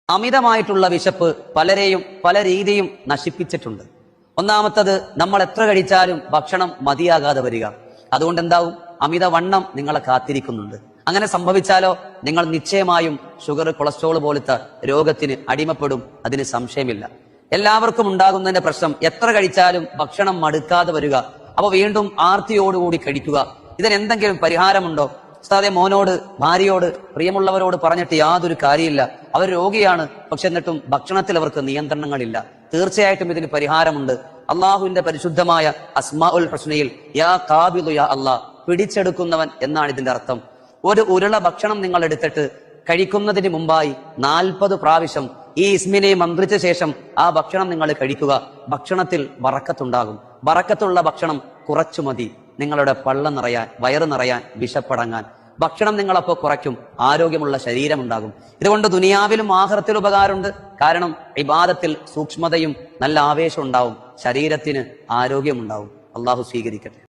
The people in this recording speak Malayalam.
അമിതമായിട്ടുള്ള വിശപ്പ് പലരെയും പല രീതിയും നശിപ്പിച്ചിട്ടുണ്ട്. ഒന്നാമത്തത്, നമ്മൾ എത്ര കഴിച്ചാലും ഭക്ഷണം മതിയാകാതെ വരിക. അതുകൊണ്ട് എന്താവും? അമിതവണ്ണം നിങ്ങളെ കാത്തിരിക്കുന്നുണ്ട്. അങ്ങനെ സംഭവിച്ചാലോ നിങ്ങൾ നിശ്ചയമായും ഷുഗർ, കൊളസ്ട്രോൾ പോലത്തെ രോഗത്തിന് അടിമപ്പെടും. അതിന് സംശയമില്ല. എല്ലാവർക്കും ഉണ്ടാകുന്നതിന്റെ പ്രശ്നം എത്ര കഴിച്ചാലും ഭക്ഷണം മടുക്കാതെ വരിക. അപ്പൊ വീണ്ടും ആർത്തിയോടുകൂടി കഴിക്കുക. ഇതിനെന്തെങ്കിലും പരിഹാരമുണ്ടോ? ഉസ്താദെ, മോനോട്, ഭാര്യയോട്, പ്രിയമുള്ളവരോട് പറഞ്ഞിട്ട് യാതൊരു കാര്യമില്ല. അവർ രോഗിയാണ്, പക്ഷെ എന്നിട്ടും ഭക്ഷണത്തിൽ അവർക്ക് നിയന്ത്രണങ്ങളില്ല. തീർച്ചയായിട്ടും ഇതിന് പരിഹാരമുണ്ട്. അള്ളാഹുവിന്റെ പരിശുദ്ധമായ അസ്മാഉൽ ഹുസ്നയിൽ യാ ഖാബിദു യാ അല്ലാഹ്, പിടിച്ചെടുക്കുന്നവൻ എന്നാണ് ഇതിന്റെ അർത്ഥം. ഒരു ഉരുള ഭക്ഷണം നിങ്ങൾ എടുത്തിട്ട് കഴിക്കുന്നതിന് മുമ്പായി 40 പ്രാവശ്യം ഈ ഇസ്മിനെ മന്ത്രിച്ച ശേഷം ആ ഭക്ഷണം നിങ്ങൾ കഴിക്കുക. ഭക്ഷണത്തിൽ ബറക്കത്തുണ്ടാകും. ബറക്കത്തുള്ള ഭക്ഷണം കുറച്ചു മതി നിങ്ങളുടെ പള്ള നിറയാൻ, വയറ് നിറയാൻ, വിശപ്പടങ്ങാൻ. ഭക്ഷണം നിങ്ങളപ്പോൾ കുറയ്ക്കും, ആരോഗ്യമുള്ള ശരീരമുണ്ടാകും. ഇതുകൊണ്ട് ദുനിയാവിലും ആഖിറത്തിലും ഉപകാരമുണ്ട്. കാരണം ഇബാദത്തിൽ സൂക്ഷ്മതയും നല്ല ആവേശം ഉണ്ടാവും, ശരീരത്തിന് ആരോഗ്യമുണ്ടാവും. അള്ളാഹു സ്വീകരിക്കട്ടെ.